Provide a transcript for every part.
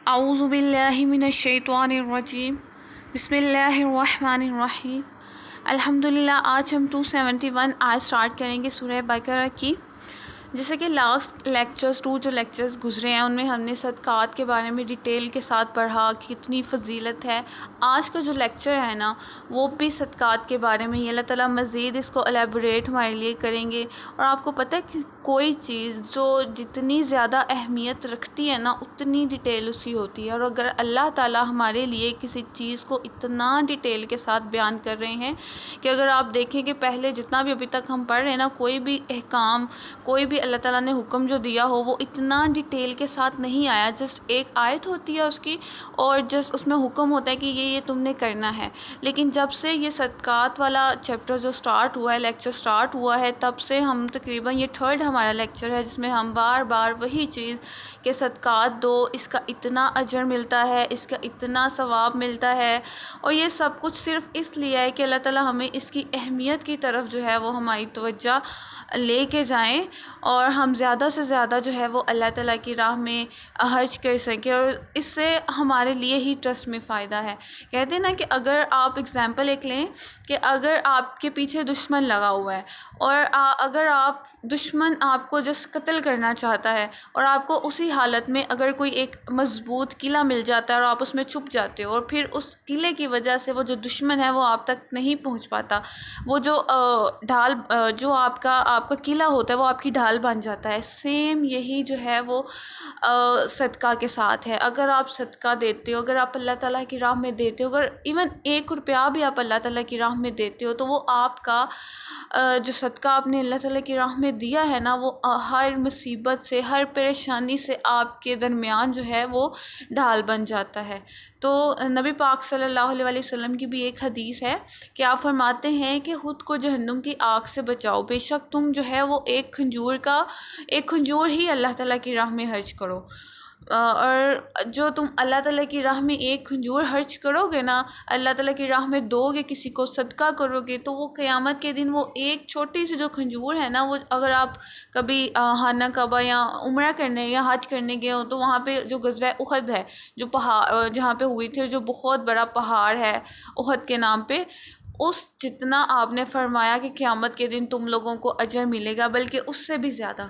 اعوذ باللہ من الشیطان الرجیم بسم اللہ الرحمن الرحیم الحمدللہ۔ آج ہم 271 آج سٹارٹ کریں گے سورہ بقرہ کی۔ جیسے کہ لاسٹ لیکچرز جو لیکچرز گزرے ہیں ان میں ہم نے صدقات کے بارے میں ڈیٹیل کے ساتھ پڑھا کہ کتنی فضیلت ہے۔ آج کا جو لیکچر ہے نا وہ بھی صدقات کے بارے میں ہی، اللہ تعالیٰ مزید اس کو الیبوریٹ ہمارے لیے کریں گے۔ اور آپ کو پتہ ہے کہ کوئی چیز جو جتنی زیادہ اہمیت رکھتی ہے نا اتنی ڈیٹیل اس کی ہوتی ہے، اور اگر اللہ تعالیٰ ہمارے لیے کسی چیز کو اتنا ڈیٹیل کے ساتھ بیان کر رہے ہیں کہ اگر آپ دیکھیں کہ پہلے جتنا بھی ابھی تک ہم پڑھ رہے ہیں نا کوئی بھی احکام، کوئی بھی اللہ تعالیٰ نے حکم جو دیا ہو وہ اتنا ڈیٹیل کے ساتھ نہیں آیا، جسٹ ایک آیت ہوتی ہے اس کی اور جسٹ اس میں حکم ہوتا ہے کہ یہ تم نے کرنا ہے۔ لیکن جب سے یہ صدقات والا چیپٹر جو سٹارٹ ہوا ہے، لیکچر سٹارٹ ہوا ہے، تب سے ہم تقریباً یہ تھرڈ ہمارا لیکچر ہے جس میں ہم بار بار وہی چیز کہ صدقات دو، اس کا اتنا اجر ملتا ہے، اس کا اتنا ثواب ملتا ہے، اور یہ سب کچھ صرف اس لیے ہے کہ اللہ تعالیٰ ہمیں اس کی اہمیت کی طرف جو ہے وہ ہماری توجہ لے کے جائیں اور ہم زیادہ سے زیادہ جو ہے وہ اللہ تعالیٰ کی راہ میں خرچ کر سکیں، اور اس سے ہمارے لیے ہی ٹرسٹ میں فائدہ ہے۔ کہتے ہیں نا کہ اگر آپ ایگزامپل ایک لیں کہ اگر آپ کے پیچھے دشمن لگا ہوا ہے اور اگر دشمن آپ کو جس قتل کرنا چاہتا ہے اور آپ کو اسی حالت میں اگر کوئی ایک مضبوط قلعہ مل جاتا ہے اور آپ اس میں چھپ جاتے ہو اور پھر اس قلعے کی وجہ سے وہ جو دشمن ہے وہ آپ تک نہیں پہنچ پاتا، وہ جو ڈھال جو آپ کا قلعہ ہوتا ہے وہ آپ کی ڈھال بن جاتا ہے۔ سیم یہی جو ہے وہ صدقہ کے ساتھ ہے۔ اگر آپ صدقہ دیتے ہو، اگر آپ اللہ تعالیٰ کی راہ میں دیتے ہو، اگر ایون 1 روپیہ بھی آپ اللہ تعالیٰ کی راہ میں دیتے ہو تو وہ آپ کا جو صدقہ آپ نے اللہ تعالیٰ کی راہ میں دیا ہے نا وہ ہر مصیبت سے، ہر پریشانی سے آپ کے درمیان جو ہے وہ ڈھال بن جاتا ہے۔ تو نبی پاک صلی اللہ علیہ وسلم کی بھی ایک حدیث ہے کہ آپ فرماتے ہیں کہ خود کو جہنم کی آگ سے بچاؤ، بے شک تم جو ہے وہ ایک کھجور ہی اللہ تعالیٰ کی راہ میں خرچ کرو، اور جو تم اللہ تعالیٰ کی راہ میں ایک کھجور خرچ کرو گے نا، اللہ تعالیٰ کی راہ میں دو گے، کسی کو صدقہ کرو گے، تو وہ قیامت کے دن وہ ایک چھوٹی سی جو کھجور ہے نا، وہ اگر آپ کبھی خانہ کعبہ یا عمرہ کرنے یا حج کرنے گئے ہو تو وہاں پہ جو غزوہ احد ہے، جو پہاڑ جہاں پہ ہوئی تھی، جو بہت بڑا پہاڑ ہے احد کے نام پہ، اس جتنا آپ نے فرمایا کہ قیامت کے دن تم لوگوں کو اجر ملے گا، بلکہ اس سے بھی زیادہ۔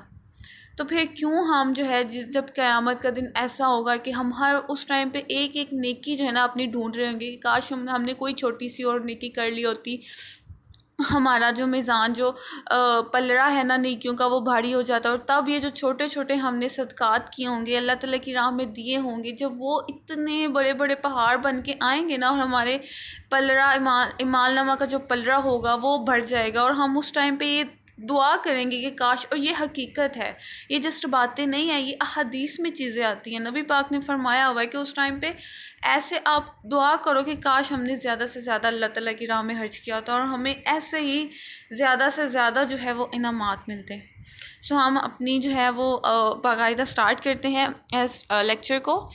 تو پھر کیوں ہم جو ہے جب قیامت کا دن ایسا ہوگا کہ ہم ہر اس ٹائم پہ ایک ایک نیکی جو ہے نا اپنی ڈھونڈ رہے ہوں گے کہ کاش ہم نے کوئی چھوٹی سی اور نیکی کر لی ہوتی، ہمارا جو میزان جو پلڑا ہے نا نیکیوں کا وہ بھاری ہو جاتا ہے، اور تب یہ جو چھوٹے چھوٹے ہم نے صدقات کیے ہوں گے، اللہ تعالیٰ کی راہ میں دیے ہوں گے، جب وہ اتنے بڑے بڑے پہاڑ بن کے آئیں گے نا اور ہمارے پلڑا اعمال نامہ کا جو پلڑا ہوگا وہ بڑھ جائے گا، اور ہم اس ٹائم پہ یہ دعا کریں گے کہ کاش، اور یہ حقیقت ہے، یہ جسٹ باتیں نہیں ہیں، یہ احادیث میں چیزیں آتی ہیں، نبی پاک نے فرمایا ہوا ہے کہ اس ٹائم پہ ایسے آپ دعا کرو کہ کاش ہم نے زیادہ سے زیادہ اللہ تعالیٰ کی راہ میں خرچ کیا ہوتا، اور ہمیں ایسے ہی زیادہ سے زیادہ جو ہے وہ انعامات ملتے ہیں۔ سو ہم اپنی جو ہے وہ باقاعدہ سٹارٹ کرتے ہیں اس لیکچر کو۔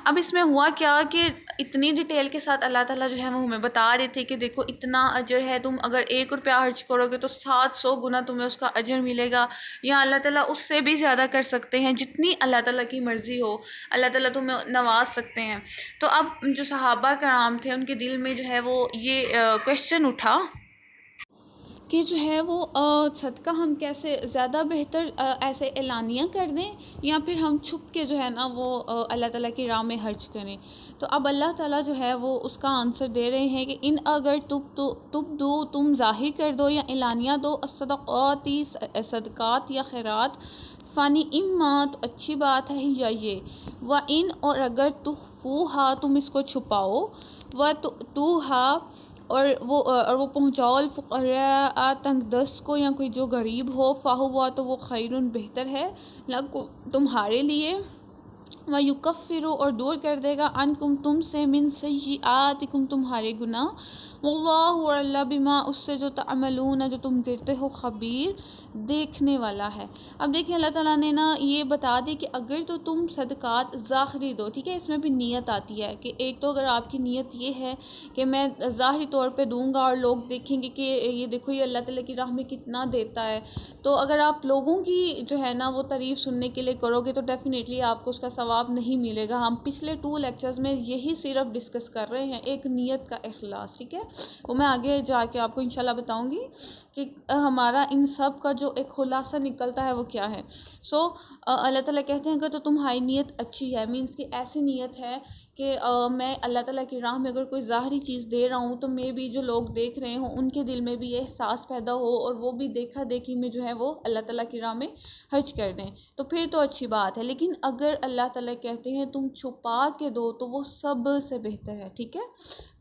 اب اس میں ہوا کیا کہ اتنی ڈیٹیل کے ساتھ اللہ تعالیٰ جو ہے وہ ہمیں بتا رہے تھے کہ دیکھو اتنا اجر ہے، تم اگر 1 روپیہ خرچ کرو گے تو 700 گنا تمہیں اس کا اجر ملے گا، یا اللہ تعالیٰ اس سے بھی زیادہ کر سکتے ہیں، جتنی اللہ تعالیٰ کی مرضی ہو اللہ تعالیٰ تمہیں نواز سکتے ہیں۔ تو اب جو صحابہ کرام تھے ان کے دل میں جو ہے وہ یہ کویشچن اٹھا کہ جو ہے وہ صدقہ ہم کیسے زیادہ بہتر ایسے اعلانیہ کر دیں یا پھر ہم چھپ کے جو ہے نا وہ اللہ تعالیٰ کی راہ میں خرچ کریں۔ تو اب اللہ تعالیٰ جو ہے وہ اس کا آنسر دے رہے ہیں کہ اگر تم ظاہر کر دو یا اعلانیہ دو، صدقات یا خیرات، فانی اما تو اچھی بات ہے یا یہ، اور اگر تخفوہا تم اس کو چھپاؤ، توہا اور وہ پہنچاؤ، الفقراء تنگ دست کو یا کوئی جو غریب ہو، فہوا تو وہ خیرن بہتر ہے، لکم تمہارے لیے، ویکفر اور دور کر دے گا، عنکم تم سے، من سیئاتکم تمہارے گناہ، واللہ اور اللہ بما اس سے جو تعملون جو تم کرتے ہو، خبیر دیکھنے والا ہے۔ اب دیکھیں اللہ تعالیٰ نے نا یہ بتا دی کہ اگر تو تم صدقات ظاہری دو، ٹھیک ہے، اس میں بھی نیت آتی ہے کہ ایک تو اگر آپ کی نیت یہ ہے کہ میں ظاہری طور پہ دوں گا اور لوگ دیکھیں گے کہ یہ دیکھو یہ اللہ تعالیٰ کی راہ میں کتنا دیتا ہے، تو اگر آپ لوگوں کی جو ہے نا وہ تعریف سننے کے لیے کرو گے تو ڈیفینیٹلی آپ کو اس کا ثواب نہیں ملے گا۔ ہم پچھلے 2 لیکچرز میں یہی صرف ڈسکس کر رہے ہیں، ایک نیت کا اخلاص، ٹھیک ہے، وہ میں آگے جا کے آپ کو انشاءاللہ بتاؤں گی کہ ہمارا ان سب کا جو ایک خلاصہ نکلتا ہے وہ کیا ہے۔ اللہ تعالیٰ کہتے ہیں کہ تو تمہاری نیت اچھی ہے، مینس کہ ایسی نیت ہے کہ میں اللہ تعالیٰ کی راہ میں اگر کوئی ظاہری چیز دے رہا ہوں تو میں بھی جو لوگ دیکھ رہے ہوں ان کے دل میں بھی یہ احساس پیدا ہو اور وہ بھی دیکھا دیکھی میں جو ہے وہ اللہ تعالیٰ کی راہ میں خرچ کر دیں، تو پھر تو اچھی بات ہے۔ لیکن اگر اللہ تعالیٰ کہتے ہیں تم چھپا کے دو تو وہ سب سے بہتر ہے، ٹھیک ہے،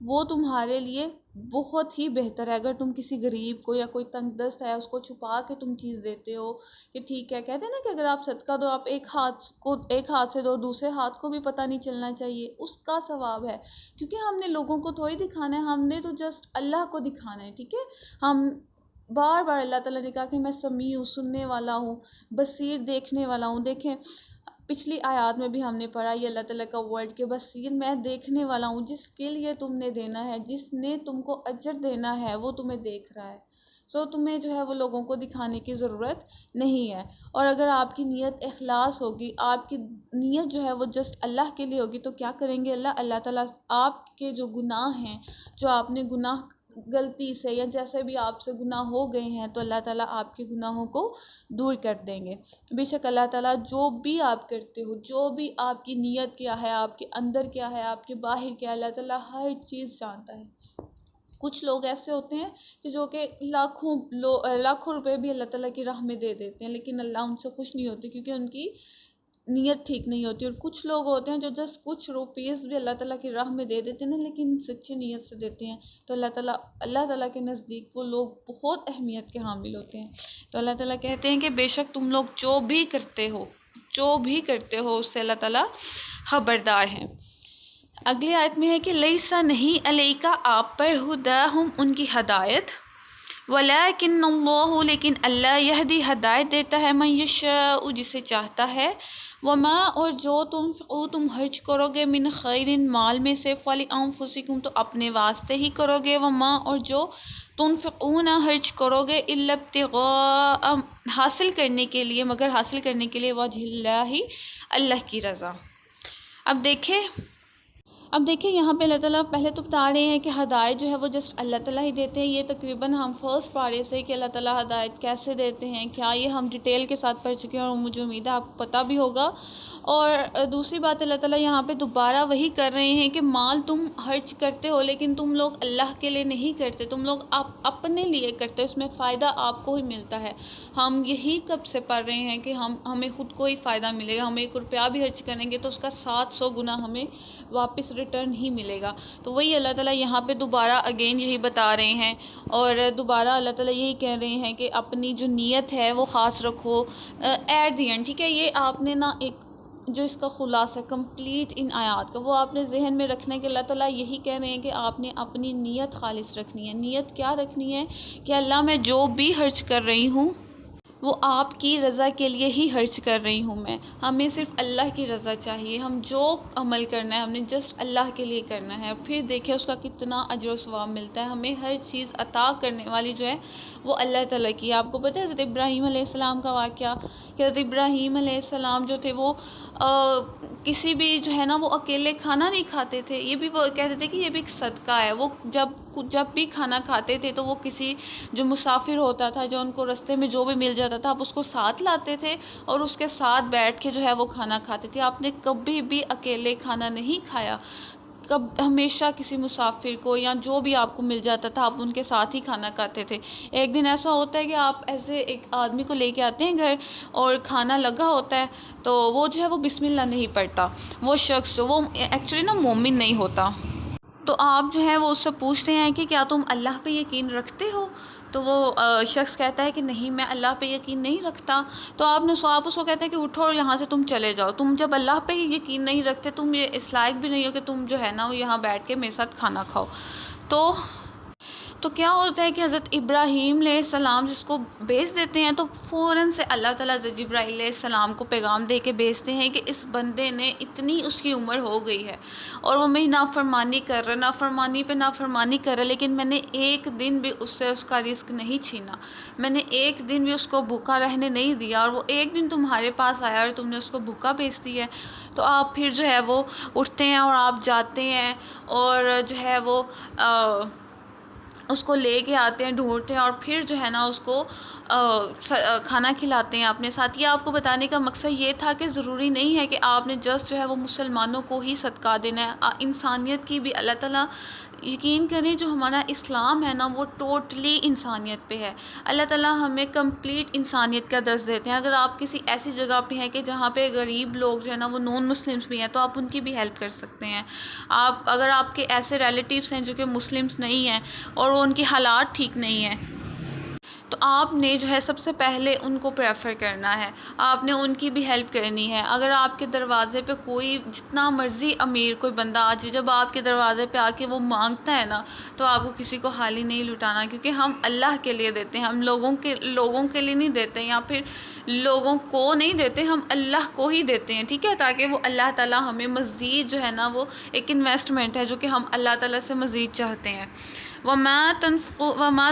وہ تمہارے لیے بہت ہی بہتر ہے۔ اگر تم کسی غریب کو یا کوئی تنگ دست ہے اس کو چھپا کے تم چیز دیتے ہو کہ ٹھیک ہے، کہتے ہیں نا کہ اگر آپ صدقہ دو آپ ایک ہاتھ سے دو، دوسرے ہاتھ کو بھی پتہ نہیں چلنا چاہیے، اس کا ثواب ہے، کیونکہ ہم نے لوگوں کو تھوڑی دکھانا ہے، ہم نے تو جسٹ اللہ کو دکھانا ہے، ٹھیک ہے۔ ہم بار بار اللہ تعالیٰ نے کہا کہ میں سمیع ہوں، سننے والا ہوں، بصیر دیکھنے والا ہوں۔ دیکھیں پچھلی آیات میں بھی ہم نے پڑھا یہ اللہ تعالیٰ کا ورڈ کہ بصیر میں دیکھنے والا ہوں، جس کے لیے تم نے دینا ہے، جس نے تم کو اجر دینا ہے وہ تمہیں دیکھ رہا ہے، تمہیں جو ہے وہ لوگوں کو دکھانے کی ضرورت نہیں ہے۔ اور اگر آپ کی نیت اخلاص ہوگی، آپ کی نیت جو ہے وہ جسٹ اللہ کے لیے ہوگی تو کیا کریں گے اللہ تعالیٰ آپ کے جو گناہ ہیں، جو آپ نے گناہ غلطی سے یا جیسے بھی آپ سے گناہ ہو گئے ہیں تو اللہ تعالیٰ آپ کے گناہوں کو دور کر دیں گے۔ بے شک اللہ تعالیٰ جو بھی آپ کرتے ہو، جو بھی آپ کی نیت کیا ہے، آپ کے اندر کیا ہے، آپ کے باہر کیا ہے، اللہ تعالیٰ ہر چیز جانتا ہے۔ کچھ لوگ ایسے ہوتے ہیں کہ جو کہ لاکھوں روپے بھی اللہ تعالیٰ کی راہ میں دے دیتے ہیں لیکن اللہ ان سے خوش نہیں ہوتے کیونکہ ان کی نیت ٹھیک نہیں ہوتی۔ اور کچھ لوگ ہوتے ہیں جو جسٹ کچھ روپیز بھی اللہ تعالیٰ کی راہ میں دے دیتے ہیں لیکن سچی نیت سے دیتے ہیں، تو اللہ تعالیٰ کے نزدیک وہ لوگ بہت اہمیت کے حامل ہوتے ہیں۔ تو اللہ تعالیٰ کہتے ہیں کہ بے شک تم لوگ جو بھی کرتے ہو اس سے اللہ تعالیٰ خبردار ہیں۔ اگلی آیت میں ہے کہ لیسا نہیں علیکا آپ پر ہداہم ان کی ہدایت، ولیکن اللہ لیکن اللہ یہدی ہدایت دیتا ہے من یشاء جسے چاہتا ہے، وما اور جو تم خرچ کرو گے من خیر مال میں سے فلانفسکم تو اپنے واسطے ہی کرو گے، وما اور جو تنفقون خرچ کرو گے الا ابتغاء حاصل کرنے کے لیے مگر حاصل کرنے کے لیے وجہ اللہ کی رضا۔ اب دیکھیں یہاں پہ اللہ تعالیٰ پہلے تو بتا رہے ہیں کہ ہدایت جو ہے وہ جسٹ اللہ تعالیٰ ہی دیتے ہیں۔ یہ تقریباً ہم فرسٹ پارے سے کہ اللہ تعالیٰ ہدایت کیسے دیتے ہیں کیا یہ ہم ڈیٹیل کے ساتھ پڑھ چکے ہیں اور مجھے امید ہے آپ کو پتہ بھی ہوگا۔ اور دوسری بات اللہ تعالیٰ یہاں پہ دوبارہ وہی کر رہے ہیں کہ مال تم خرچ کرتے ہو لیکن تم لوگ اللہ کے لیے نہیں کرتے، تم لوگ اپنے لیے کرتے ہو، اس میں فائدہ آپ کو ہی ملتا ہے۔ ہم یہی کب سے پڑھ رہے ہیں کہ ہمیں خود کو ہی فائدہ ملے گا، ہم 1 روپیہ بھی خرچ کریں گے تو اس کا 700 گنا ہمیں واپس ریٹرن ہی ملے گا۔ تو وہی اللہ تعالیٰ یہاں پہ دوبارہ اگین یہی بتا رہے ہیں اور دوبارہ اللہ تعالیٰ یہی کہہ رہے ہیں کہ اپنی جو نیت ہے وہ خاص رکھو ایٹ دی اینڈ، ٹھیک ہے۔ یہ آپ نے نا ایک جو اس کا خلاصہ کمپلیٹ ان آیات کا وہ آپ نے ذہن میں رکھنا ہے کہ اللہ تعالیٰ یہی کہہ رہے ہیں کہ آپ نے اپنی نیت خالص رکھنی ہے۔ نیت کیا رکھنی ہے کہ اللہ میں جو بھی خرچ کر رہی ہوں وہ آپ کی رضا کے لیے ہی خرچ کر رہی ہوں میں، ہمیں صرف اللہ کی رضا چاہیے، ہم جو عمل کرنا ہے ہم نے جسٹ اللہ کے لیے کرنا ہے، پھر دیکھیں اس کا کتنا اجر و ثواب ملتا ہے۔ ہمیں ہر چیز عطا کرنے والی جو ہے وہ اللہ تعالیٰ کی ہے۔ آپ کو پتہ ہے حضرت ابراہیم علیہ السلام کا واقعہ کہ حضرت ابراہیم علیہ السلام جو تھے وہ کسی بھی جو ہے نا وہ اکیلے کھانا نہیں کھاتے تھے، یہ بھی وہ کہتے تھے کہ یہ بھی ایک صدقہ ہے۔ وہ جب بھی کھانا کھاتے تھے تو وہ کسی جو مسافر ہوتا تھا جو ان کو رستے میں جو بھی مل جاتا تھا آپ اس کو ساتھ لاتے تھے اور اس کے ساتھ بیٹھ کے جو ہے وہ کھانا کھاتے تھے۔ آپ نے کبھی بھی اکیلے کھانا نہیں کھایا، ہمیشہ کسی مسافر کو یا جو بھی آپ کو مل جاتا تھا آپ ان کے ساتھ ہی کھانا کھاتے تھے۔ ایک دن ایسا ہوتا ہے کہ آپ ایسے ایک آدمی کو لے کے آتے ہیں گھر اور کھانا لگا ہوتا ہے تو وہ جو ہے وہ بسم اللہ نہیں پڑھتا، وہ شخص وہ ایکچولی نا مومن نہیں ہوتا، تو آپ جو ہے وہ اس سے پوچھتے ہیں کہ کیا تم اللہ پہ یقین رکھتے ہو؟ تو وہ شخص کہتا ہے کہ نہیں میں اللہ پہ یقین نہیں رکھتا۔ تو آپ اس کو کہتے ہیں کہ اٹھو اور یہاں سے تم چلے جاؤ، تم جب اللہ پہ ہی یقین نہیں رکھتے تم یہ اس لائق بھی نہیں ہو کہ تم جو ہے نا وہ یہاں بیٹھ کے میرے ساتھ کھانا کھاؤ۔ تو تو کیا ہوتا ہے کہ حضرت ابراہیم علیہ السلام جس کو بھیج دیتے ہیں تو فوراً سے اللہ تعالیٰ جبرائیل علیہ السلام کو پیغام دے کے بھیجتے ہیں کہ اس بندے نے اتنی اس کی عمر ہو گئی ہے اور وہ میری نافرمانی کر رہا، نافرمانی پہ نافرمانی کر رہا، لیکن میں نے ایک دن بھی اس سے اس کا رزق نہیں چھینا، میں نے ایک دن بھی اس کو بھوکا رہنے نہیں دیا، اور وہ ایک دن تمہارے پاس آیا اور تم نے اس کو بھوکا بھیج دیا ہے۔ تو آپ پھر جو ہے وہ اٹھتے ہیں اور آپ جاتے ہیں اور جو ہے وہ اس کو لے کے آتے ہیں، ڈھونڈتے ہیں، اور پھر جو ہے نا اس کو کھانا کھلاتے ہیں اپنے ساتھ۔ یہ آپ کو بتانے کا مقصد یہ تھا کہ ضروری نہیں ہے کہ آپ نے جسٹ جو ہے وہ مسلمانوں کو ہی صدقہ دینا ہے، انسانیت کی بھی اللہ تعالیٰ، یقین کریں جو ہمارا اسلام ہے نا وہ ٹوٹلی انسانیت پہ ہے۔ اللہ تعالیٰ ہمیں کمپلیٹ انسانیت کا درس دیتے ہیں۔ اگر آپ کسی ایسی جگہ پہ ہیں کہ جہاں پہ غریب لوگ جو ہے نا وہ نون مسلمس بھی ہیں تو آپ ان کی بھی ہیلپ کر سکتے ہیں۔ اگر آپ کے ایسے ریلیٹیوس ہیں جو کہ مسلمس نہیں ہیں اور ان کی حالات ٹھیک نہیں ہیں تو آپ نے جو ہے سب سے پہلے ان کو پریفر کرنا ہے، آپ نے ان کی بھی ہیلپ کرنی ہے۔ اگر آپ کے دروازے پہ کوئی جتنا مرضی امیر کوئی بندہ آ جائے، جب آپ کے دروازے پہ آ کے وہ مانگتا ہے نا تو آپ کو کسی کو خالی نہیں لٹانا، کیونکہ ہم اللہ کے لیے دیتے ہیں، ہم لوگوں کے لیے نہیں دیتے، یا پھر لوگوں کو نہیں دیتے، ہم اللہ کو ہی دیتے ہیں، ٹھیک ہے، تاکہ وہ اللہ تعالیٰ ہمیں مزید جو ہے نا وہ ایک انویسٹمنٹ ہے جو کہ ہم اللہ تعالیٰ سے مزید چاہتے ہیں۔ وما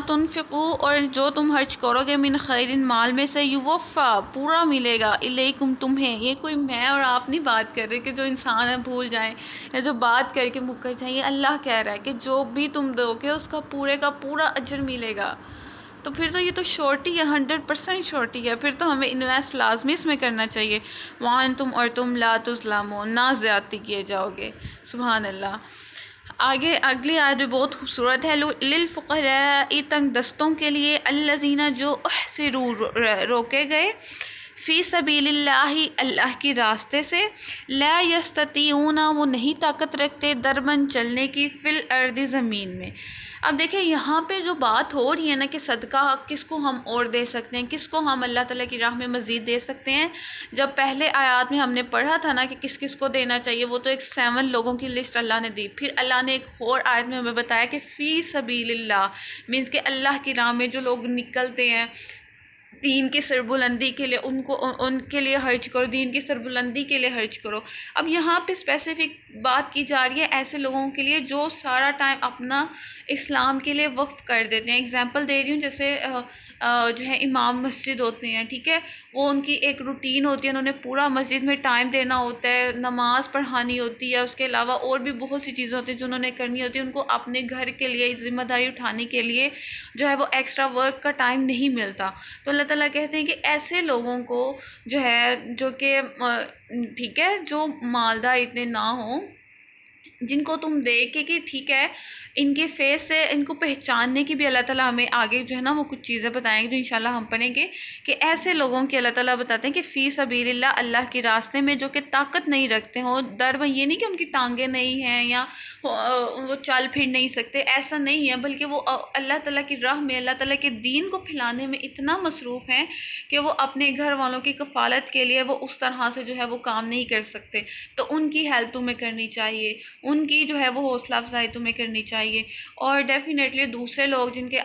تنفقوا اور جو تم خرچ کرو گے من خیر مال میں سے یوفا پورا ملے گا الیکم تمہیں۔ یہ کوئی میں اور آپ نہیں بات کر رہے کہ جو انسان ہے بھول جائیں یا جو بات کر کے مکر جائیں، یہ اللہ کہہ رہا ہے کہ جو بھی تم دو گے اس کا پورے کا پورا اجر ملے گا۔ تو پھر تو یہ تو شورٹی ہے، 100% شورٹی ہے، پھر تو ہمیں انویسٹ لازمی اس میں کرنا چاہیے۔ وَأَنْتُمْ اور تم لا تظلمون، نہ زیادتی کیے جاؤ گے۔ سبحان اللہ۔ آگے اگلی آیت بھی بہت خوبصورت ہے، للفقراء تنگ دستوں کے لیے، الذین جو احصروا روکے گئے، فی سبیل اللہ اللہ کی راستے سے، لا یستطیعون وہ نہیں طاقت رکھتے، دربن چلنے کی، فی الارض زمین میں۔ اب دیکھیں یہاں پہ جو بات ہو رہی ہے نا کہ صدقہ کس کو ہم اور دے سکتے ہیں، کس کو ہم اللہ تعالیٰ کی راہ میں مزید دے سکتے ہیں۔ جب پہلے آیات میں ہم نے پڑھا تھا نا کہ کس کس کو دینا چاہیے، وہ تو ایک 7 لوگوں کی لسٹ اللہ نے دی، پھر اللہ نے ایک اور آیت میں ہمیں بتایا کہ فی سبیل اللہ، مینس کہ اللہ کی راہ میں جو لوگ نکلتے ہیں دین کی سربلندی کے لیے، ان کے لیے خرچ کرو، دین کی سربلندی کے لیے خرچ کرو۔ اب یہاں پہ اسپیسیفک بات کی جا رہی ہے ایسے لوگوں کے لیے جو سارا ٹائم اپنا اسلام کے لیے وقف کر دیتے ہیں۔ اگزامپل دے رہی ہوں، جیسے جو ہے امام مسجد ہوتے ہیں، ٹھیک ہے، وہ ان کی ایک روٹین ہوتی ہے، انہوں نے پورا مسجد میں ٹائم دینا ہوتا ہے، نماز پڑھانی ہوتی ہے، اس کے علاوہ اور بھی بہت سی چیزیں ہوتی ہیں جو انہوں نے کرنی ہوتی ہے، ان کو اپنے گھر کے لیے ذمہ داری اٹھانے کے لیے جو ہے وہ ایکسٹرا ورک کا ٹائم نہیں ملتا۔ تو اللہ تعالیٰ کہتے ہیں کہ ایسے لوگوں کو جو ہے جو کہ ٹھیک ہے جو مالدار اتنے نہ ہوں، جن کو تم دیکھ کہ ٹھیک ہے ان کے فیس سے ان کو پہچاننے کی بھی اللہ تعالیٰ ہمیں آگے جو ہے نا وہ کچھ چیزیں بتائیں گے جو انشاءاللہ ہم پڑھیں گے، کہ ایسے لوگوں کی اللہ تعالیٰ بتاتے ہیں کہ فی سبیل اللہ اللہ کے راستے میں جو کہ طاقت نہیں رکھتے ہوں، در میں یہ نہیں کہ ان کی ٹانگیں نہیں ہیں یا وہ چل پھر نہیں سکتے، ایسا نہیں ہے، بلکہ وہ اللہ تعالیٰ کی راہ میں اللہ تعالیٰ کے دین کو پھیلانے میں اتنا مصروف ہیں کہ وہ اپنے گھر والوں کی کفالت کے لیے وہ اس طرح سے جو ہے وہ کام نہیں کر سکتے، تو ان کی ہیلپ تمہیں کرنی چاہیے، ان کی جو ہے وہ حوصلہ افزائی تمہیں کرنی چاہیے۔ اور ڈیفینیٹلی دوسرے لوگ جن کے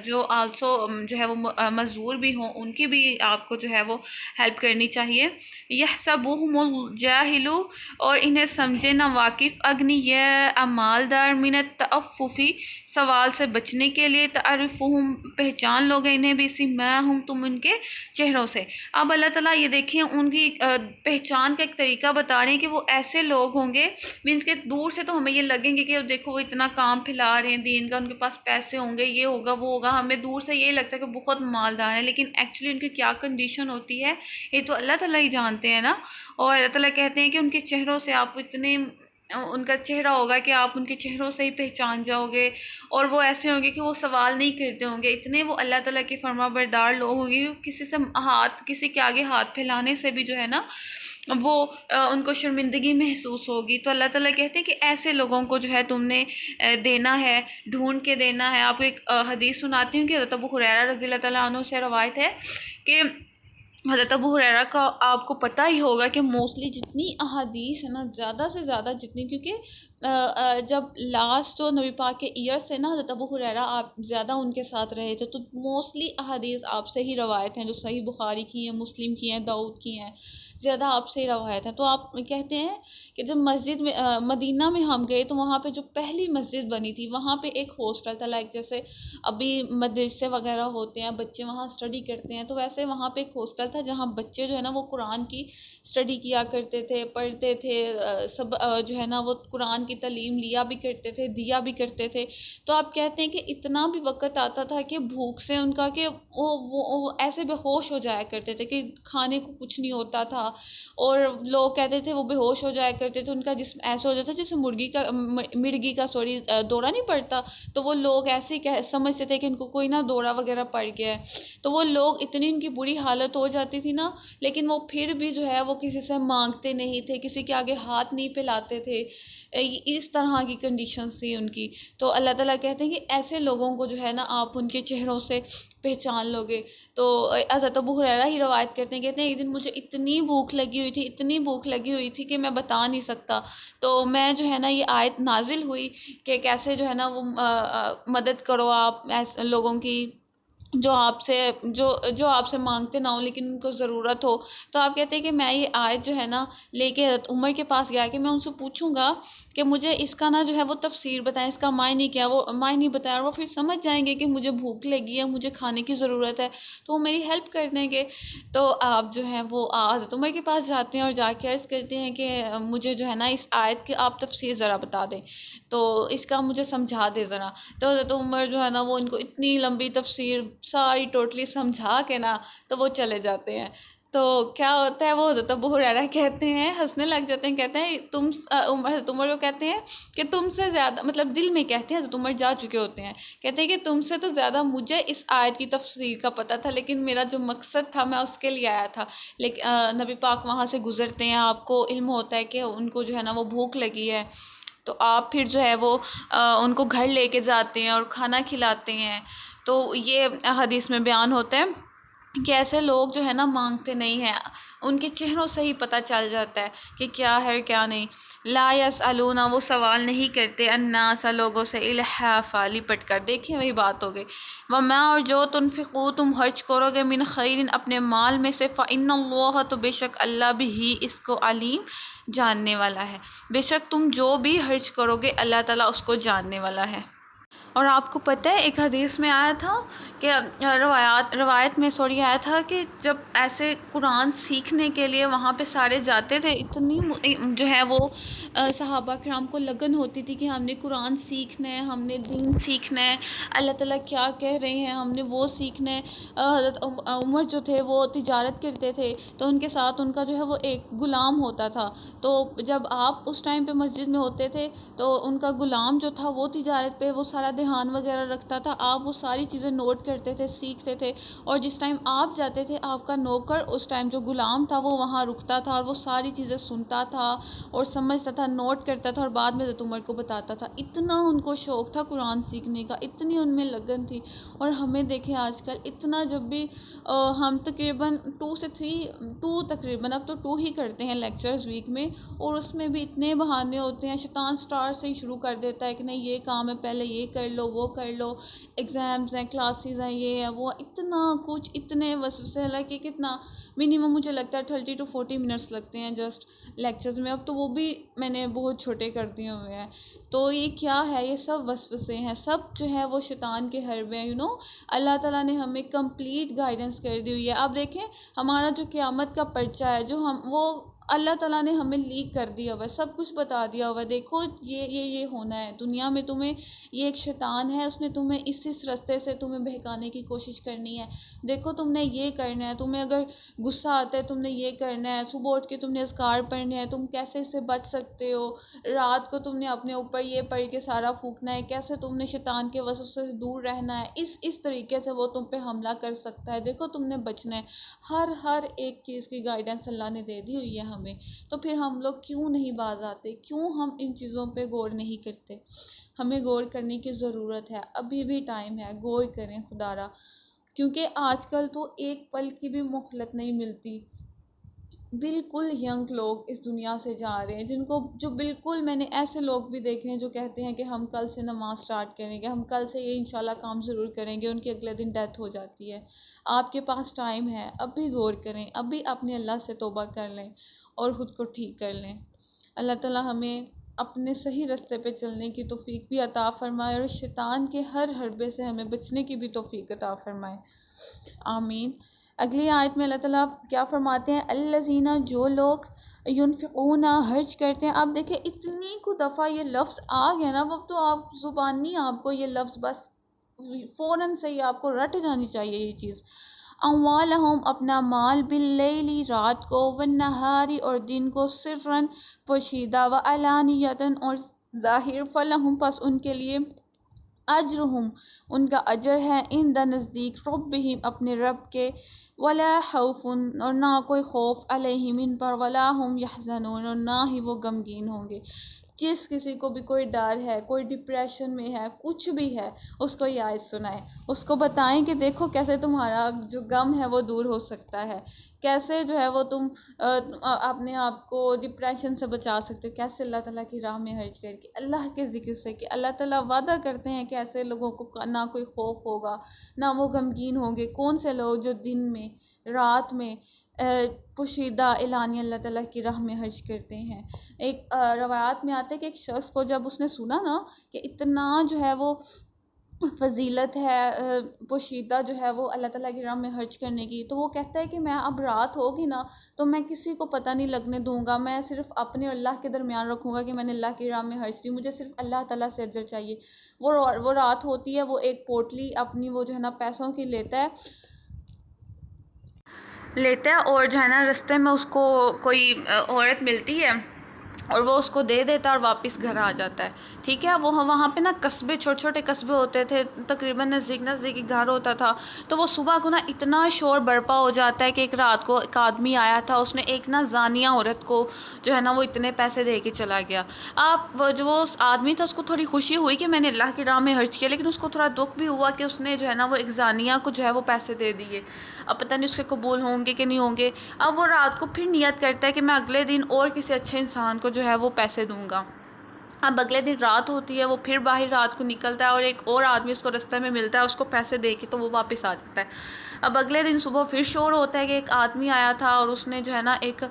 جو آلسو جو ہے وہ مزدور بھی ہوں ان کی بھی آپ کو جو ہے وہ ہیلپ کرنی چاہیے۔ یحسبهم الجاہل اور انہیں سمجھے نہ واقف، اغنیاء مالدار، من التعفف سوال سے بچنے کے لیے، تعرفهم پہچان لوگ انہیں بھی سیماہم تم ان کے چہروں سے۔ اب اللہ تعالیٰ یہ دیکھیں ان کی پہچان کا ایک طریقہ بتا رہے ہیں کہ وہ ایسے لوگ ہوں گے، مینس کہ دور سے تو ہمیں یہ لگیں گے کہ دیکھو وہ اتنا کام پھیلا رہے ہیں دین کا، ان کے پاس پیسے ہوں گے، یہ ہوگا وہ ہوگا، ہمیں دور سے یہ لگتا ہے کہ بہت مالدار ہیں، لیکن ایکچولی ان کی کیا کنڈیشن ہوتی ہے یہ تو اللہ تعالیٰ ہی جانتے ہیں نا۔ اور اللہ تعالیٰ کہتے ہیں کہ ان کے چہروں سے آپ اتنے ان کا چہرہ ہوگا کہ آپ ان کے چہروں سے ہی پہچان جاؤ گے، اور وہ ایسے ہوں گے کہ وہ سوال نہیں کرتے ہوں گے، اتنے وہ اللہ تعالیٰ کے فرما بردار لوگ ہوں گے، کسی کے آگے ہاتھ پھیلانے سے بھی جو ہے نا وہ ان کو شرمندگی محسوس ہوگی۔ تو اللہ تعالیٰ کہتے ہیں کہ ایسے لوگوں کو جو ہے تم نے دینا ہے، ڈھونڈ کے دینا ہے۔ آپ کو ایک حدیث سناتی ہوں کہ حضرت ابو ہریرہ رضی اللہ تعالیٰ عنہ سے روایت ہے کہ حضرت ابو ہریرہ کا آپ کو پتہ ہی ہوگا کہ موسٹلی جتنی احادیث ہے نا، زیادہ سے زیادہ جتنی، کیونکہ جب لاسٹ جو نبی پاک کے ایئرس تھے نا، حضرت ابو ہریرہ آپ زیادہ ان کے ساتھ رہے تھے، تو موسٹلی احادیث آپ سے ہی روایت ہیں، جو صحیح بخاری کی ہیں، مسلم کی ہیں، داؤد کی ہیں، زیادہ آپ سے ہی روایت ہیں۔ تو آپ کہتے ہیں کہ جب مسجد میں مدینہ میں ہم گئے تو وہاں پہ جو پہلی مسجد بنی تھی، وہاں پہ ایک ہاسٹل تھا، لائک جیسے ابھی مدرسے وغیرہ ہوتے ہیں، بچے وہاں اسٹڈی کرتے ہیں، تو ویسے وہاں پہ ایک ہاسٹل تھا جہاں بچے جو ہے نا وہ قرآن کی اسٹڈی کیا کرتے تھے، پڑھتے تھے، سب جو ہے نا وہ قرآن کی تعلیم لیا بھی کرتے تھے، دیا بھی کرتے تھے۔ تو آپ کہتے ہیں کہ اتنا بھی وقت آتا تھا کہ بھوک سے ان کا کہ وہ ایسے بے ہوش ہو جایا کرتے تھے کہ کھانے کو کچھ نہیں ہوتا تھا، اور لوگ کہتے تھے وہ بے ہوش ہو جایا کرتے تھے، ان کا جسم ایسا ہو جاتا جیسے مرغی کا دورہ نہیں پڑتا، تو وہ لوگ ایسے ہی سمجھتے تھے کہ ان کو کوئی نہ دورہ وغیرہ پڑ گیا ہے۔ تو وہ لوگ اتنی ان کی بری حالت ہو جاتی تھی نا، لیکن وہ پھر بھی جو ہے وہ کسی سے مانگتے نہیں تھے، کسی کے آگے ہاتھ نہیں پھیلاتے تھے، اس طرح کی کنڈیشنز تھی ان کی۔ تو اللہ تعالیٰ کہتے ہیں کہ ایسے لوگوں کو جو ہے نا آپ ان کے چہروں سے پہچان لو گے۔ تو حضرت ابو ہریرہ ہی روایت کرتے ہیں، کہتے ہیں ایک دن مجھے اتنی بھوک لگی ہوئی تھی، اتنی بھوک لگی ہوئی تھی کہ میں بتا نہیں سکتا، تو میں جو ہے نا یہ آیت نازل ہوئی کہ کیسے جو ہے نا وہ مدد کرو آپ ایسے لوگوں کی جو آپ سے مانگتے نہ ہوں لیکن ان کو ضرورت ہو۔ تو آپ کہتے ہیں کہ میں یہ آیت جو ہے نا لے کے حضرت عمر کے پاس گیا کہ میں ان سے پوچھوں گا کہ مجھے اس کا نا جو ہے وہ تفسیر بتائیں، اس کا معنی کیا، وہ معنی بتائیں، اور وہ پھر سمجھ جائیں گے کہ مجھے بھوک لگی ہے، مجھے کھانے کی ضرورت ہے، تو وہ میری ہیلپ کر دیں گے۔ تو آپ جو ہیں وہ حضرت عمر کے پاس جاتے ہیں اور جا کے عرض کرتے ہیں کہ مجھے جو ہے نا اس آیت کی آپ تفسیر ذرا بتا دیں، تو اس کا مجھے سمجھا دے ذرا۔ تو حضرت عمر جو ہے نا وہ ان کو اتنی لمبی تفسیر ساری ٹوٹلی سمجھا کے نا تو وہ چلے جاتے ہیں۔ تو کیا ہوتا ہے، وہ حضرت ابو ہریرہ کہتے ہیں، ہنسنے لگ جاتے ہیں، کہتے ہیں حضرت عمر کو کہتے ہیں کہ تم سے زیادہ، مطلب دل میں کہتے ہیں، حضرت عمر جا چکے ہوتے ہیں، کہتے ہیں کہ تم سے تو زیادہ مجھے اس آیت کی تفسیر کا پتہ تھا، لیکن میرا جو مقصد تھا میں اس کے لیے آیا تھا۔ لیکن نبی پاک وہاں سے گزرتے ہیں، آپ کو علم ہوتا ہے کہ ان کو جو ہے نا وہ بھوک لگی ہے، تو آپ پھر جو ہے وہ ان کو گھر لے کے جاتے ہیں اور کھانا کھلاتے ہیں۔ تو یہ حدیث میں بیان ہوتا ہے کہ ایسے لوگ جو ہے نا مانگتے نہیں ہیں، ان کے چہروں سے ہی پتہ چل جاتا ہے کہ کیا ہے کیا نہیں۔ لا یسألون، وہ سوال نہیں کرتے، الناس، لوگوں سے، الحافا، لپٹ کر، دیکھیں وہی بات ہو گئی۔ وما، اور جو تنفقو، تم خرچ کرو گے، من خیر، اپنے مال میں سے، فإن اللہ، تو بے شک اللہ بھی اس کو علیم، جاننے والا ہے۔ بے شک تم جو بھی خرچ کرو گے اللہ تعالیٰ اس کو جاننے والا ہے۔ اور آپ کو پتہ ہے ایک حدیث میں آیا تھا کہ روایت میں آیا تھا کہ جب ایسے قرآن سیکھنے کے لیے وہاں پہ سارے جاتے تھے، اتنی جو ہے وہ صحابہ کرام کو لگن ہوتی تھی کہ ہم نے قرآن سیکھنا ہے، ہم نے دین سیکھنا ہے، اللہ تعالیٰ کیا کہہ رہے ہیں ہم نے وہ سیکھنا ہے۔ حضرت عمر جو تھے وہ تجارت کرتے تھے، تو ان کے ساتھ ان کا جو ہے وہ ایک غلام ہوتا تھا، تو جب آپ اس ٹائم پہ مسجد میں ہوتے تھے تو ان کا غلام جو تھا وہ تجارت پہ وہ سارا دھیان وغیرہ رکھتا تھا، آپ وہ ساری چیزیں نوٹ کرتے تھے، سیکھتے تھے، اور جس ٹائم آپ جاتے تھے آپ کا نوکر اس ٹائم جو غلام تھا وہ وہاں رکتا تھا اور وہ ساری چیزیں سنتا تھا اور سمجھتا تھا، نوٹ کرتا تھا، اور بعد میں حضرت عمر کو بتاتا تھا۔ اتنا ان کو شوق تھا قرآن سیکھنے کا، اتنی ان میں لگن تھی۔ اور ہمیں دیکھیں آج کل اتنا، جب بھی ہم تقریباً 2 تقریباً اب تو 2 ہی کرتے ہیں لیکچرز ویک میں، اور اس میں بھی اتنے بہانے ہوتے ہیں، شیطان سٹار سے ہی شروع کر دیتا ہے کہ نہیں یہ کام ہے، پہلے یہ کر لو، وہ کر لو، ایگزامز ہیں، کلاسز ہیں، یہ ہے وہ، اتنا کچھ، اتنے وسوسے، حالانکہ کتنا منیمم مجھے لگتا ہے 30 to 40 منٹس لگتے ہیں جسٹ لیکچرز میں، اب تو وہ بھی میں نے بہت چھوٹے کر دیے ہوئے ہیں۔ تو یہ کیا ہے، یہ سب وسوسے ہیں، سب جو ہے وہ شیطان کے حربے ہیں، اللہ تعالیٰ نے ہمیں کمپلیٹ گائیڈنس کر دی ہوئی ہے۔ آپ دیکھیں ہمارا جو قیامت کا پرچہ ہے، جو وہ اللہ تعالیٰ نے ہمیں لیک کر دیا ہوا ہے، سب کچھ بتا دیا ہوا ہے، دیکھو یہ ہونا ہے دنیا میں، تمہیں یہ ایک شیطان ہے، اس نے تمہیں اس راستے سے تمہیں بہکانے کی کوشش کرنی ہے، دیکھو تم نے یہ کرنا ہے، تمہیں اگر غصہ آتا ہے تم نے یہ کرنا ہے، صبح اٹھ کے تم نے اذکار پڑھنے ہیں، تم کیسے اس سے بچ سکتے ہو، رات کو تم نے اپنے اوپر یہ پڑھ کے سارا پھونکنا ہے، کیسے تم نے شیطان کے وسوسے سے دور رہنا ہے، اس طریقے سے وہ تم پہ حملہ کر سکتا ہے، دیکھو تم نے بچنا ہے۔ ہر ایک چیز کی گائیڈنس اللہ نے دے دی ہوئی ہے ہمیں، تو پھر ہم لوگ کیوں نہیں باز آتے، کیوں ہم ان چیزوں پہ غور نہیں کرتے؟ ہمیں غور کرنے کی ضرورت ہے، ابھی بھی ٹائم ہے، غور کریں خدا را، کیونکہ آج کل تو ایک پل کی بھی مہلت نہیں ملتی. بالکل ینگ لوگ اس دنیا سے جا رہے ہیں، جو بالکل، میں نے ایسے لوگ بھی دیکھے ہیں جو کہتے ہیں کہ ہم کل سے نماز سٹارٹ کریں گے، ہم کل سے یہ انشاءاللہ کام ضرور کریں گے، ان کی اگلے دن ڈیتھ ہو جاتی ہے. آپ کے پاس ٹائم ہے، اب بھی غور کریں، اب بھی اپنے اللہ سے توبہ کر لیں اور خود کو ٹھیک کر لیں. اللہ تعالیٰ ہمیں اپنے صحیح راستے پہ چلنے کی توفیق بھی عطا فرمائے اور شیطان کے ہر حربے سے ہمیں بچنے کی بھی توفیق عطا فرمائے. آمین. اگلی آیت میں اللہ تعالیٰ کیا فرماتے ہیں؟ الذین، جو لوگ ینفقون، خرچ کرتے ہیں. اب دیکھیں اتنی کو دفعہ یہ لفظ آ گیا نا، وہ تو آپ زبانی آپ کو یہ لفظ بس فوراً سے ہی آپ کو رٹ جانی چاہیے یہ چیز. اموالہم، اپنا مال، باللیل، رات کو، والنہاری، اور دن کو، سرًا، پوشیدہ، وعلانیۃً، اور ظاہر، فلہم، پس ان کے لیے، اجرہم، ان کا اجر ہے، عند نزدیک، ربہم، اپنے رب کے، ولا خوف، اور نہ کوئی خوف، علیہم، ان پر، ولا ہم یحزنون، اور نہ ہی وہ غمگین ہوں گے. جس کسی کو بھی کوئی ڈر ہے، کوئی ڈپریشن میں ہے، کچھ بھی ہے، اس کو یہ آیت سنائیں، اس کو بتائیں کہ دیکھو کیسے تمہارا جو غم ہے وہ دور ہو سکتا ہے، کیسے جو ہے وہ تم اپنے آپ کو ڈپریشن سے بچا سکتے ہو، کیسے اللہ تعالیٰ کی راہ میں خرچ کر کے، اللہ کے ذکر سے، کہ اللہ تعالیٰ وعدہ کرتے ہیں کہ ایسے لوگوں کو نہ کوئی خوف ہوگا، نہ وہ غمگین ہوں گے. کون سے لوگ؟ جو دن میں، رات میں، پوشیدہ، اعلانیہ اللہ تعالیٰ کی راہ میں خرچ کرتے ہیں. ایک روایات میں آتا ہے کہ ایک شخص کو جب اس نے سنا نا کہ اتنا جو ہے وہ فضیلت ہے پوشیدہ جو ہے وہ اللہ تعالیٰ کی راہ میں خرچ کرنے کی، تو وہ کہتا ہے کہ میں اب رات ہوگی نا تو میں کسی کو پتہ نہیں لگنے دوں گا، میں صرف اپنے اور اللہ کے درمیان رکھوں گا کہ میں نے اللہ کی راہ میں خرچ کی، مجھے صرف اللہ تعالیٰ سے اجر چاہیے. وہ رات ہوتی ہے، وہ ایک پوٹلی اپنی وہ جو ہے نا پیسوں کی لیتا ہے اور جو ہے نا رستے میں اس کو کوئی عورت ملتی ہے اور وہ اس کو دے دیتا ہے اور واپس گھر آ جاتا ہے. ٹھیک ہے، وہ وہاں پہ نا قصبے، چھوٹے چھوٹے قصبے ہوتے تھے، تقریباً نزدیک ہی گھر ہوتا تھا. تو وہ صبح کو نا اتنا شور برپا ہو جاتا ہے کہ ایک رات کو ایک آدمی آیا تھا، اس نے ایک نا زانیہ عورت کو جو ہے نا وہ اتنے پیسے دے کے چلا گیا. جو اس آدمی تھا اس کو تھوڑی خوشی ہوئی کہ میں نے اللہ کی راہ میں خرچ کیا، لیکن اس کو تھوڑا دکھ بھی ہوا کہ اس نے جو ہے نا وہ ایک زانیہ کو جو ہے وہ پیسے دے دیے. اب پتہ نہیں اس کے قبول ہوں گے کہ نہیں ہوں گے. اب وہ رات کو پھر نیت کرتا ہے کہ میں اگلے دن اور کسی اچھے انسان کو جو ہے وہ پیسے دوں گا. اب اگلے دن رات ہوتی ہے، وہ پھر باہر رات کو نکلتا ہے اور ایک اور آدمی اس کو رستے میں ملتا ہے، اس کو پیسے دے کے تو وہ واپس آ جاتا ہے. اب اگلے دن صبح پھر شور ہوتا ہے کہ ایک آدمی آیا تھا اور اس نے جو ہے نا ایک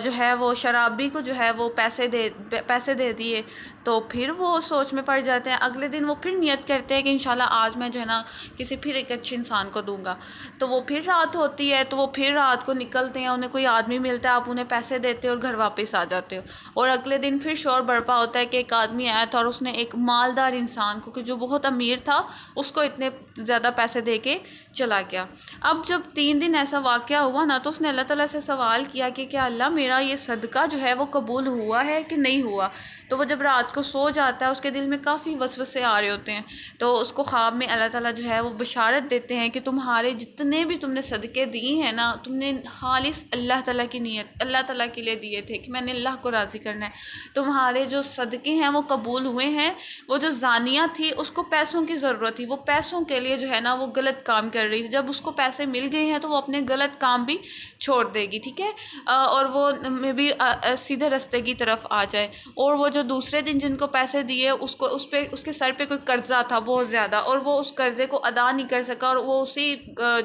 جو ہے وہ شرابی کو جو ہے وہ پیسے دے دیے. تو پھر وہ سوچ میں پڑ جاتے ہیں. اگلے دن وہ پھر نیت کرتے ہیں کہ انشاءاللہ آج میں جو ہے نا کسی پھر ایک اچھے انسان کو دوں گا. تو وہ پھر رات ہوتی ہے، تو وہ پھر رات کو نکلتے ہیں، انہیں کوئی آدمی ملتا ہے، آپ انہیں پیسے دیتے ہو اور گھر واپس آ جاتے ہو. اور اگلے دن پھر شور برپا ہوتا ہے کہ ایک آدمی آیا تھا اور اس نے ایک مالدار انسان کو، کہ جو بہت امیر تھا، اس کو اتنے زیادہ پیسے دے کے چلا گیا. اب جب 3 دن ایسا واقعہ ہوا نا تو اس نے اللہ تعالیٰ سے سوال کیا کہ کیا اللہ میرا یہ صدقہ جو ہے وہ قبول ہوا ہے کہ نہیں ہوا. تو وہ جب رات کو سو جاتا ہے اس کے دل میں کافی وسوسے آ رہے ہوتے ہیں. تو اس کو خواب میں اللہ تعالیٰ جو ہے وہ بشارت دیتے ہیں کہ تمہارے جتنے بھی تم نے صدقے دیے ہیں نا، تم نے خالص اللہ تعالیٰ کی نیت، اللہ تعالیٰ کے لیے دیے تھے کہ میں نے اللہ کو راضی کرنا ہے. تمہارے جو صدقے ہیں وہ قبول ہوئے ہیں. وہ جو زانیہ تھی اس کو پیسوں کی ضرورت تھی، وہ پیسوں کے لیے جو ہے نا وہ غلط کام کر رہی تھی. جب اس کو پیسے مل گئے ہیں تو وہ اپنے غلط کام بھی چھوڑ دے گی. ٹھیک ہے، اور وہ میں بھی سیدھے راستے کی طرف آ جائے. اور وہ جو دوسرے دن جن کو پیسے دیے اس کے سر پہ کوئی قرضہ تھا بہت زیادہ، اور وہ اس قرضے کو ادا نہیں کر سکا، اور وہ اسی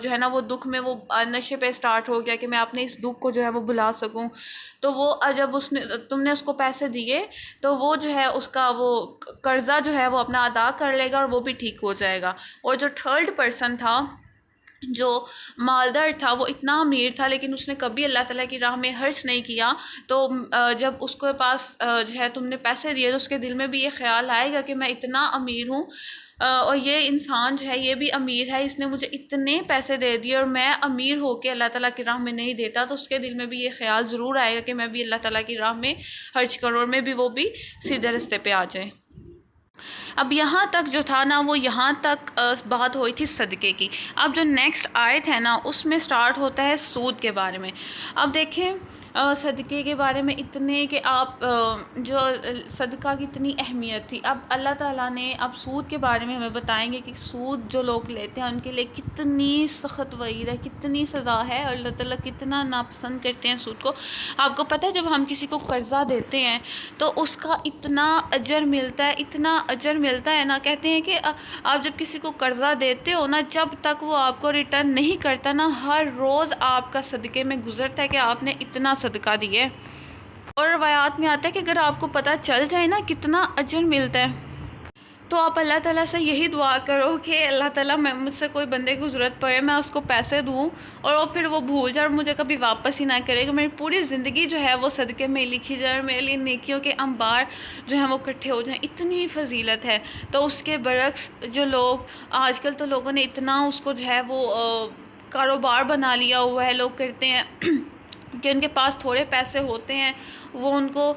جو ہے نا وہ دکھ میں وہ نشے پہ اسٹارٹ ہو گیا کہ میں اپنے اس دکھ کو جو ہے وہ بھلا سکوں. تو وہ جب تم نے اس کو پیسے دیے تو وہ جو ہے اس کا وہ قرضہ جو ہے وہ اپنا ادا کر لے گا اور وہ بھی ٹھیک ہو جائے گا. اور جو 3rd پرسن تھا، جو مالدار تھا، وہ اتنا امیر تھا لیکن اس نے کبھی اللہ تعالیٰ کی راہ میں خرچ نہیں کیا. تو جب اس کے پاس جو ہے تم نے پیسے دیے تو اس کے دل میں بھی یہ خیال آئے گا کہ میں اتنا امیر ہوں اور یہ انسان جو ہے یہ بھی امیر ہے، اس نے مجھے اتنے پیسے دے دیے اور میں امیر ہو کے اللہ تعالیٰ کی راہ میں نہیں دیتا. تو اس کے دل میں بھی یہ خیال ضرور آئے گا کہ میں بھی اللہ تعالیٰ کی راہ میں خرچ کروں اور میں بھی وہ بھی سیدھے راستے پہ آ جائے. اب یہاں تک جو تھا نا وہ یہاں تک بات ہوئی تھی صدقے کی. اب جو نیکسٹ آیت ہے نا اس میں سٹارٹ ہوتا ہے سود کے بارے میں. اب دیکھیں صدقے کے بارے میں اتنے کہ آپ جو صدقہ کی اتنی اہمیت تھی، اب اللہ تعالیٰ نے اب سود کے بارے میں ہمیں بتائیں گے کہ سود جو لوگ لیتے ہیں ان کے لیے کتنی سخت وعید ہے، کتنی سزا ہے، اور اللہ تعالیٰ کتنا ناپسند کرتے ہیں سود کو۔ آپ کو پتہ ہے جب ہم کسی کو قرضہ دیتے ہیں تو اس کا اتنا اجر ملتا ہے، اتنا اجر ملتا ہے نا، کہتے ہیں کہ آپ جب کسی کو قرضہ دیتے ہو نا، جب تک وہ آپ کو ریٹرن نہیں کرتا نا، ہر روز آپ کا صدقے میں گزرتا ہے کہ آپ نے اتنا صدقہ دیا ہے۔ اور روایات میں آتا ہے کہ اگر آپ کو پتہ چل جائے نا کتنا اجر ملتا ہے، تو آپ اللہ تعالیٰ سے یہی دعا کرو کہ اللہ تعالیٰ مجھ سے کوئی بندے کی ضرورت پڑے، میں اس کو پیسے دوں اور پھر وہ بھول جائے اور مجھے کبھی واپس ہی نہ کرے، کہ میری پوری زندگی جو ہے وہ صدقے میں لکھی جائے اور میرے لیے نیکیوں کے انبار جو ہیں وہ اکٹھے ہو جائیں۔ اتنی فضیلت ہے۔ تو اس کے برعکس جو لوگ آج کل، تو لوگوں نے اتنا اس کو جو ہے وہ کاروبار بنا لیا ہوا ہے، لوگ کرتے ہیں کہ ان کے پاس تھوڑے پیسے ہوتے ہیں، وہ ان کو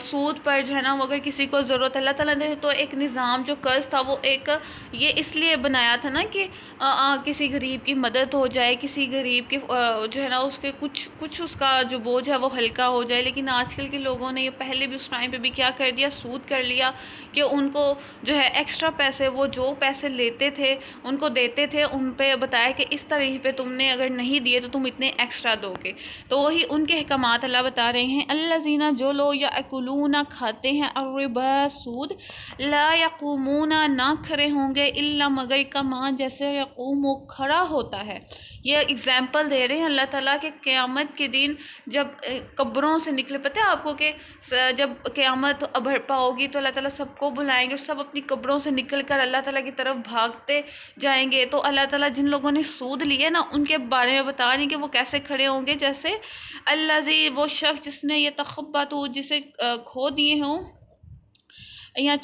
سود پر جو ہے نا، وہ اگر کسی کو ضرورت، اللہ تعالیٰ نے تو ایک نظام جو قرض تھا وہ ایک یہ اس لیے بنایا تھا نا کہ کسی غریب کی مدد ہو جائے، کسی غریب کی جو ہے نا اس کے کچھ اس کا جو بوجھ ہے وہ ہلکا ہو جائے۔ لیکن آج کل کے لوگوں نے یہ پہلے بھی اس ٹائم پہ بھی کیا کر دیا، سود کر لیا کہ ان کو جو ہے ایکسٹرا پیسے، وہ جو پیسے لیتے تھے ان کو دیتے تھے، ان پہ بتایا کہ اس طریقے پہ تم نے اگر نہیں دیے تو تم اتنے ایکسٹرا دو گے۔ تو وہی ان کے احکامات اللہ بتا رہے ہیں، الذین جو لوگ یاکلون کھاتے ہیں الربا سود، لا یقومون نہ کھڑے ہوں گے الا مگر کما جیسے یقوم وہ کھڑا ہوتا ہے۔ یہ اگزامپل دے رہے ہیں اللہ تعالیٰ کہ قیامت کے دن جب قبروں سے نکلے، پتہ ہے آپ کو کہ جب قیامت برپا ہوگی تو اللہ تعالیٰ سب کو بلائیں گے اور سب اپنی قبروں سے نکل کر اللہ تعالیٰ کی طرف بھاگتے جائیں گے۔ تو اللہ تعالیٰ جن لوگوں نے سود لیے نا ان کے بارے میں بتا رہے ہیں کہ وہ کیسے کھڑے ہوں گے، جیسے الذی وہ شخص جس نے یہ تخبط جسے کھو دیے ہوں یا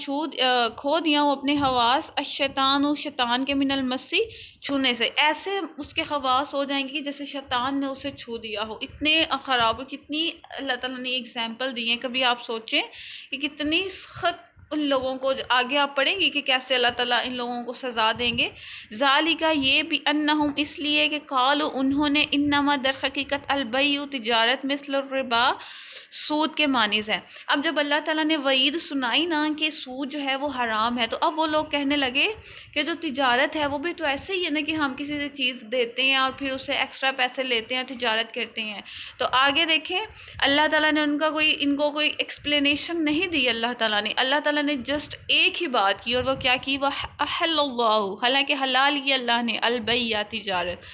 کھو دیا ہوں اپنے حواس، الشیطان شیطان کے من المسی چھونے سے، ایسے اس کے حواس ہو جائیں گے کہ جیسے شیطان نے اسے چھو دیا ہو۔ اتنے خراب، کتنی اللہ تعالیٰ نے ایگزامپل دی ہیں۔ کبھی آپ سوچیں کہ کتنی سخت ان لوگوں کو، آگے آپ پڑھیں گی کہ کیسے اللہ تعالیٰ ان لوگوں کو سزا دیں گے۔ ذالک یہ بھی انہم اس لیے کہ قالوا انہوں نے، انما در حقیقت البیع تجارت مثل الربا سود کے مانند ہے۔ اب جب اللہ تعالیٰ نے وعید سنائی نا کہ سود جو ہے وہ حرام ہے، تو اب وہ لوگ کہنے لگے کہ جو تجارت ہے وہ بھی تو ایسے ہی ہے نا کہ ہم کسی سے چیز دیتے ہیں اور پھر اسے ایکسٹرا پیسے لیتے ہیں اور تجارت کرتے ہیں۔ تو آگے دیکھیں اللہ تعالیٰ نے ان کو کوئی ایکسپلینیشن نہیں دی۔ اللہ تعالیٰ نے جسٹ ایک ہی بات کی، اور وہ کیا کی، وہ احل اللہ، حالانکہ حلال کی اللہ نے، البیع تجارت،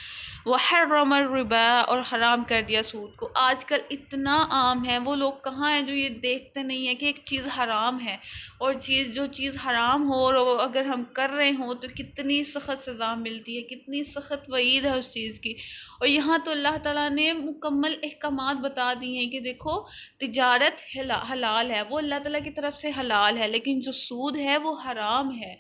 وحرم الربا اور حرام کر دیا سود کو۔ آج کل اتنا عام ہے، وہ لوگ کہاں ہیں جو یہ دیکھتے نہیں ہیں کہ ایک چیز حرام ہے، اور جو چیز حرام ہو اور اگر ہم کر رہے ہوں تو کتنی سخت سزا ملتی ہے، کتنی سخت وعید ہے اس چیز کی۔ اور یہاں تو اللہ تعالیٰ نے مکمل احکامات بتا دی ہیں کہ دیکھو تجارت حلال ہے، وہ اللہ تعالیٰ کی طرف سے حلال ہے، لیکن جو سود ہے وہ حرام ہے۔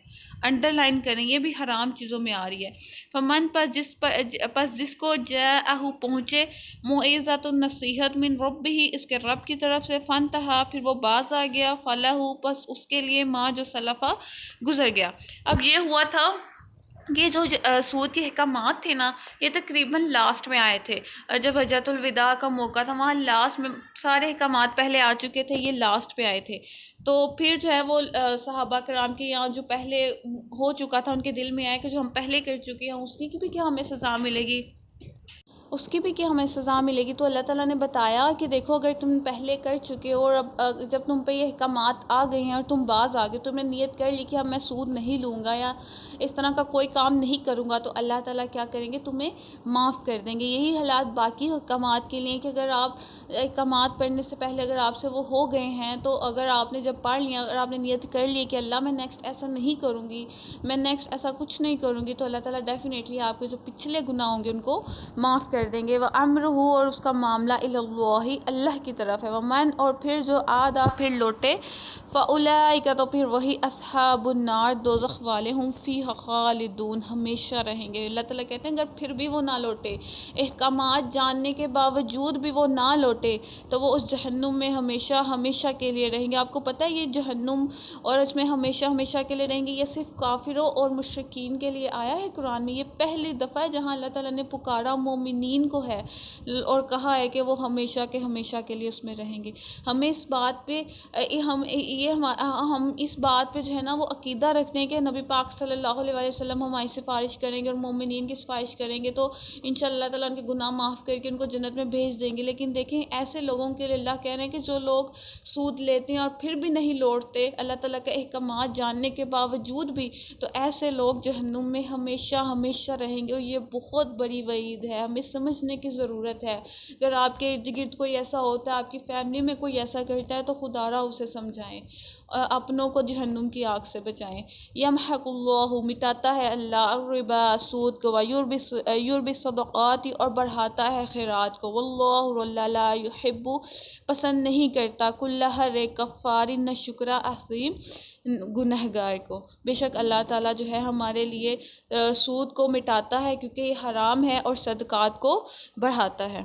انڈر لائن کریں، یہ بھی حرام چیزوں میں آ رہی ہے۔ فمن پس جس کو جاءہ پہنچے موعظۃ نصیحت من ربہ اس کے رب کی طرف سے، فانتہا پھر وہ باز آ گیا، فلہ پس اس کے لیے ما جو سلفا گزر گیا۔ اب یہ ہوا تھا یہ جو سود کے احکامات تھے نا، یہ تقریباً لاسٹ میں آئے تھے، جب حجۃ الوداع کا موقع تھا وہاں لاسٹ میں سارے احکامات پہلے آ چکے تھے، یہ لاسٹ پہ آئے تھے۔ تو پھر جو ہے وہ صحابہ کرام کے یہاں جو پہلے ہو چکا تھا ان کے دل میں آیا کہ جو ہم پہلے کر چکے ہیں اس کی بھی کیا ہمیں سزا ملے گی، اس کی بھی کیا ہمیں سزا ملے گی۔ تو اللہ تعالیٰ نے بتایا کہ دیکھو اگر تم پہلے کر چکے ہو اور اب جب تم پہ یہ احکامات آ گئے ہیں اور تم باز آ گئے، تم نے نیت کر لی کہ اب میں سود نہیں لوں گا یا اس طرح کا کوئی کام نہیں کروں گا، تو اللہ تعالیٰ کیا کریں گے، تمہیں معاف کر دیں گے۔ یہی حالات باقی احکامات کے لیے کہ اگر آپ احکامات پڑھنے سے پہلے اگر آپ سے وہ ہو گئے ہیں، تو اگر آپ نے جب پڑھ لیا، اگر آپ نے نیت کر لی کہ اللہ میں نیکسٹ ایسا نہیں کروں گی، میں نیکسٹ ایسا کچھ نہیں کروں گی، تو اللہ تعالیٰ ڈیفینیٹلی آپ کے جو پچھلے گناہ ہوں گے ان کو معاف کر دیں گے۔ وَأَمْرُهُ اور اس کا معاملہ الی اللہ، اللہ کی طرف ہے۔ وَمَنْ اور پھر جو عادا پھر لوٹے، فَأُولَٰئِکَ تو پھر وہی اصحاب النار دوزخ والے ہوں، فیہا خالدون ہمیشہ رہیں گے۔ اللہ تعالیٰ کہتے ہیں اگر پھر بھی وہ نہ لوٹے، احکامات جاننے کے باوجود بھی وہ نہ لوٹے، تو وہ اس جہنم میں ہمیشہ ہمیشہ کے لیے رہیں گے۔ آپ کو پتہ ہے یہ جہنم اور اس میں ہمیشہ ہمیشہ کے لیے رہیں گے، یہ صرف کافروں اور مشرکین کے لیے آیا ہے قرآن میں۔ یہ پہلی دفعہ ہے جہاں اللہ تعالیٰ نے پکارا مومنین مومنین کو ہے، اور کہا ہے کہ وہ ہمیشہ کے ہمیشہ کے لیے اس میں رہیں گے۔ ہمیں اس بات پہ ہم اس بات پہ جو ہے نا وہ عقیدہ رکھتے ہیں کہ نبی پاک صلی اللہ علیہ وسلم ہماری سفارش کریں گے اور مومنین کی سفارش کریں گے تو انشاءاللہ تعالیٰ ان کے گناہ معاف کر کے ان کو جنت میں بھیج دیں گے۔ لیکن دیکھیں ایسے لوگوں کے لیے اللہ کہہ رہے ہیں کہ جو لوگ سود لیتے ہیں اور پھر بھی نہیں لوٹتے اللہ تعالیٰ کے احکامات جاننے کے باوجود بھی، تو ایسے لوگ جہنم میں ہمیشہ ہمیشہ رہیں گے، اور یہ بہت بڑی وعید ہے، ہمیں سمجھنے کی ضرورت ہے۔ اگر آپ کے ارد گرد کوئی ایسا ہوتا ہے، آپ کی فیملی میں کوئی ایسا کرتا ہے تو خدا را اسے سمجھائیں، اپنوں کو جہنم کی آگ سے بچائیں۔ یمحق اللہ، مٹاتا ہے اللہ، الربا، سود کو، یربی الصدقات، اور بڑھاتا ہے خیرات کو، واللہ اللہ لا یحب، پسند نہیں کرتا، کل ہر کفار نہ شکرا عظیم، گنہگار کو۔ بے شک اللہ تعالیٰ جو ہے ہمارے لیے سود کو مٹاتا ہے کیونکہ یہ حرام ہے، اور صدقات کو بڑھاتا ہے۔